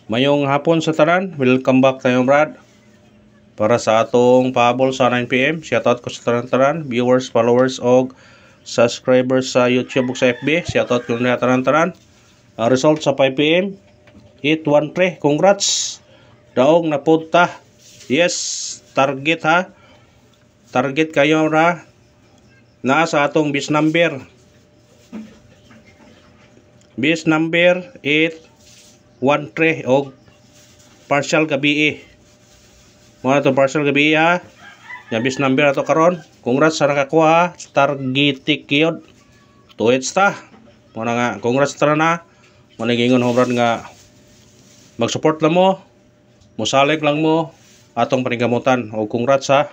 Mayong hapon sa tanan, welcome back tayo Brad. Para sa atong pahabol sa 9pm, shoutout ko sa tanan-tanan, viewers, followers, o subscribers sa YouTube o sa FB. Shoutout ko na tanan-tanan. Ang result sa 5pm, 813, congrats. Daog na punta. Yes, target ha. Target kayo na sa atong base number. Base number 813 o partial gabi. Mga ito partial gabi ha. Yung base number ato karon. Congrats sa nakakuha ha. Targetik yun. 2 hits ta. Mga nga, congrats ta na. Manigingon hobran nga mag-support lang mo. Musalig lang mo. Atong panigamutan. O congrats ha.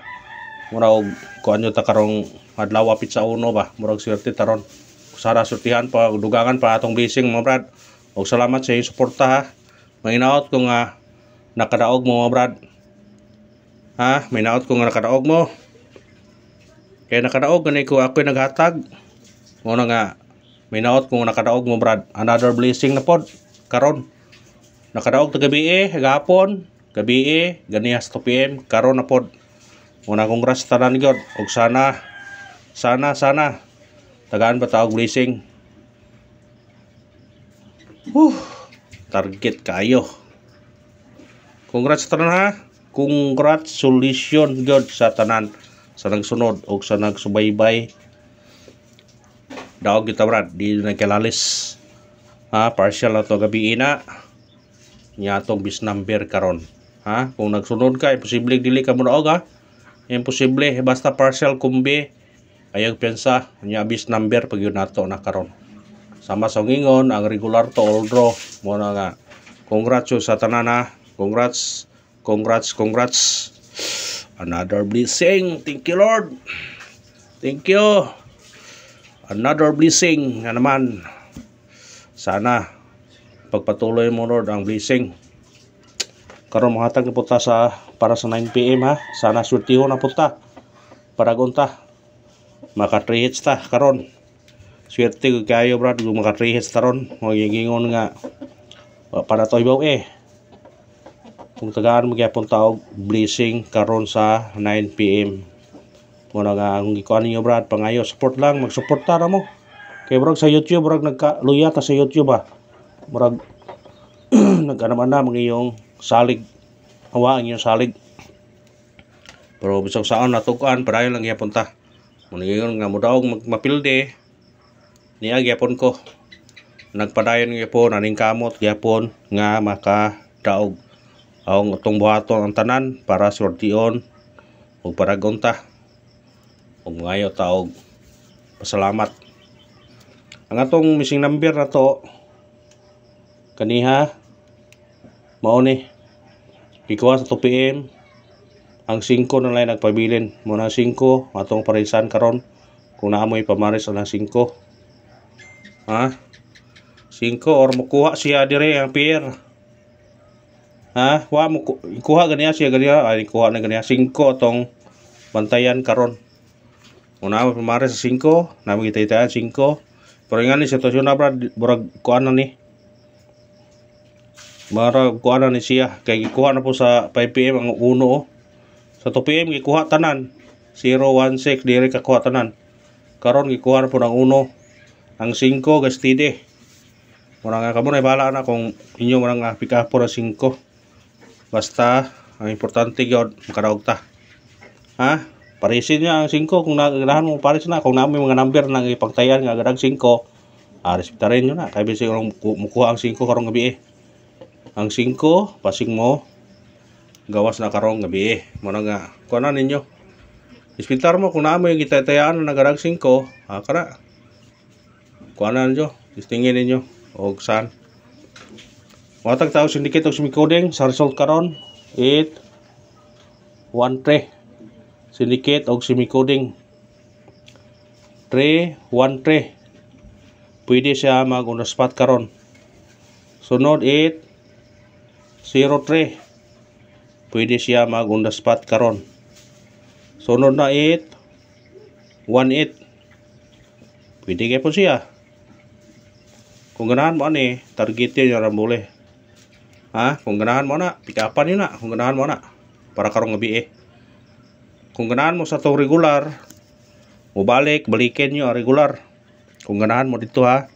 Murag kuan nyo ta karong adlaw apit sa uno ba. Murag swerte taron. Sana surtihan pa, dugangan pa atong blessing mga brad. O salamat sa iyong suporta ha. May naot kung nakadaog mo mga brad. Ha, may naot kung nakadaog mo. Kaya nakadaog ganay ko ako'y naghatag. Muna nga, may naot kung nakadaog mo brad. Another blessing na pod. Karon. Nakadaog ta gabi gapon, gabi ganihas 2pm, karon na pod. Muna congrats tanan gyud. Og sana tagaan pa taog blessing. Target kayo. Congrats tanan ha. Congratulations God sa tanan sa nagsunod o sa nagsubaybay. Daog kita brad, di na kilalis. Ha, partial na to gabi na. Nya atong bis number karon. Ha, kung nagsunod ka, imposible dili ka mo daog ha. Imposible basta partial kumbi. Ayog pensa nya bis number pag yun nato na karon. Sama sa ngingon ang regular to all draw mo na nga. Congrats sa tanan ha. Congrats. Another blessing. Thank you Lord. Thank you. Another blessing na naman. Sana pagpatuloy mo Lord ang blessing. Karon mahatag na punta para sa 9pm ha. Sana surtiho na punta. Para gunta. Maka 3 hits ta karon. Swerte ko kayo brad kung maka 3 hits taron. Magigingon nga para to ibaw kung tagaan mo gyapon taog blessing karon sa 9pm. Muna nga ang gikuan ninyo brad pangayo support lang, mag-suporta na mo. Kay brad sa YouTube brad nagkaluya ta sa YouTube ha. Murag nagkanaman na mga iyong salig. Hawa ang iyong salig. Pero bisag saan natukuan padayon lang gyapon ta. Muna nga mo daog mapilde. Niya gyapon ko. Nagpadayon gyapon aning kamot gyapon nga makadaog. Ang itong buhaton ang tanan para sortion o para gunta o ngayo taog pasalamat. Ang atong missing number na to kaniha mao ni ikuha sa 2pm ang 5 na lang nagpabilin muna 5 atong parisan karon kung naamoy pamaris ang 5 ha 5 or makuha siya dire ang pair. Ha, wa mo kuha ganiya siya ganiya ay kuha na ganiya 5 tong bantayan karon. Una mo pamare sa 5, namo kita 5. Pero ngani sitwasyon na brad, burag kuan na ni. Mara kuan na ni siya kay gikuha na po sa 5pm ang 1 Sa 2pm gikuha tanan 016 dire ka kuha tanan. Karon gikuha na po ng 1. Ang 5 gastide. Mura nga kamo na bahala na kung inyo man nga pick up por 5. Basta ang importante gyud makadaog ta. Ha? Parisin niya ang 5 kung naganahan mo pares na kung namoy mga number nang ipagtayan nga gadag 5. Respetarin niyo na kay bisig mukuha ang 5 karong gabi. Ang 5 pasing mo gawas na karong gabi. Mo na nga kuana ninyo. Respetar mo kung namoy gitayaan na gadag 5, kana. Kuana ninyo, distingin ninyo og saan. Watag tao syndicate og sumicoding sa result karon 813 syndicate og sumicoding 313 pwede siya mag on the spot karon. Sunod 803 pwede siya mag on the spot karon. Sunod na 818 pwede kaya po siya. Kung ganahan mo ani targetin yung rambole. Ha, kung ganahan mo na, pikapan yun na, kung ganahan mo na, para karong gabi eh. Kung ganahan mo sa to regular, balikin nyo regular. Kung ganahan mo dito ha,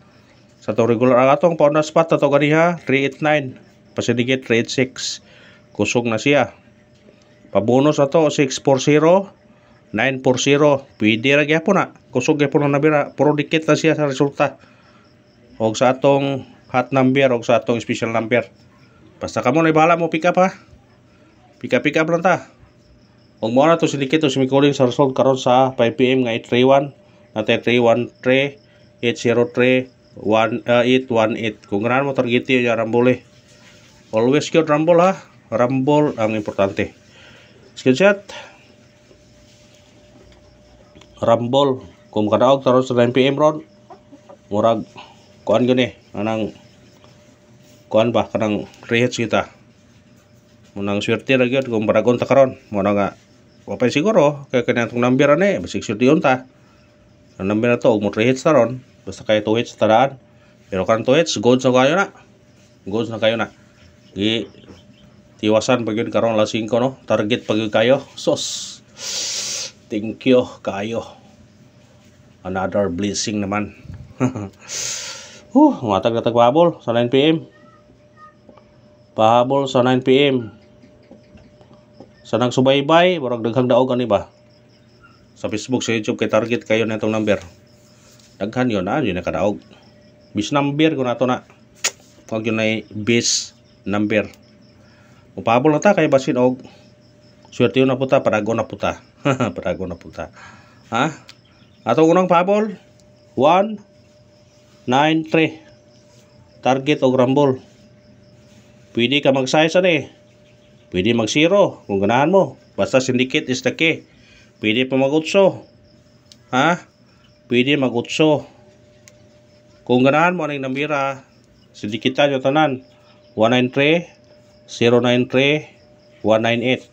sa to regular, ang atong pauna spot na to ganiha, 389, pasinigit 386, kusog na siya. Pabonus na to, 640, 940, pwede ra gyapon na, kusog gyapon na nabira, puro dikit na siya sa resulta. O sa atong hot number, o sa atong special number. Basta kamo na ibahala mo pick up ha. Pick up lang ta. Kung mo na to sindikit o sumikuling sa result karon sa 5 PM nga 831 natin 313 803 818. Kung ganahan mo targeti yung Rumble. Always good Rumble ha. Rumble ang importante. Screenshot. Rumble. Kung kadaog karon sa 9 PM ron, murag kuan gani anang kuan ba kanang reheads kita munang swerte ra gyud kung baragon ta karon mo na nga wapay siguro kay kanang number ani basig swerte yun ta ang number na to mo reheads ta ron basta kay 2 hits tadaan pero kan 2 hits good na kayo na tiwasan pag yun karon la 5 no target pag yun kayo sos thank you kayo another blessing naman matag na tagpahabol sa 9 PM. Pahabol sa 9 PM. Sa nang subaybay, barag daghang daog ani ba? Sa Facebook, sa YouTube kay target kayo na itong number. Daghan yun na kadaog. Bis number ko na to na. Huwag yun na bis number. Pahabol na ta kay basin og swerte yun na puta, parago na puta. Parago na puta. Ha? Atong unang pahabol 1 9 3 target og Rumble. Pwede ka mag-size ani. Pwede mag-0 kung ganahan mo. Basta syndicate is the key. Pwede pa mag-utso. Ha? Pwede mag-utso. Kung ganahan mo aning nambira, syndicatean yung tanan. 193 093 198.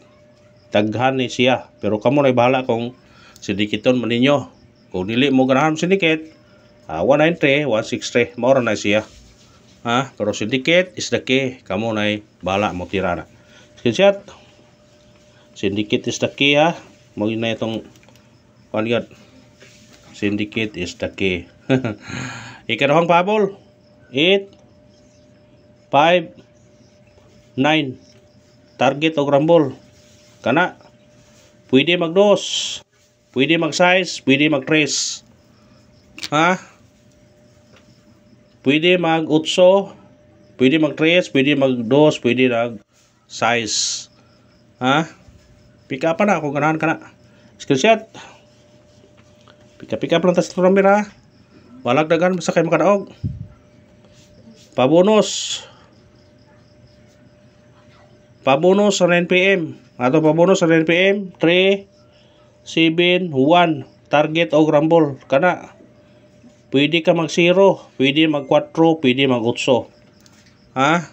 Daghan ni siya. Pero kamo na bahala kung syndicateon man ninyo. Kung dili mo ganahan syndicate, 193 163 maura na siya. Ha? Pero syndicate is the key. Kamu na bala mo tirana. Screenshot. Syndicate is the key ha. Magin na itong panigat. Syndicate is the key. Ikanahang pahabol. 8 5 9 target o Rumble. Kana. Pwede mag-dos. Pwede mag-size. Pwede mag-trace. Ha? Pwede mag-utso, pwede mag-trace, pwede mag-dos, pwede mag-size. Ha? Pick up na kung ganahan ka na. Screenshot. Pick up lang tas ito number ha. Walag dagan basta kayo makadaog. Pabonus sa 9 PM. Ato pabonus sa 9 PM. 3 7 1 target o Rumble. Kana. Pwede ka mag-0, pwede mag-4, pwede mag-8. Ha?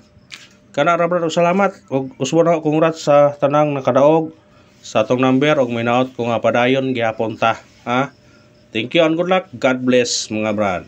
Kana ra brad, salamat. Ug usbo na congrats sa tanang nakadaog sa atong number ug may naot ko nga padayon gihapon ta. Ha? Thank you and good luck. God bless mga brad.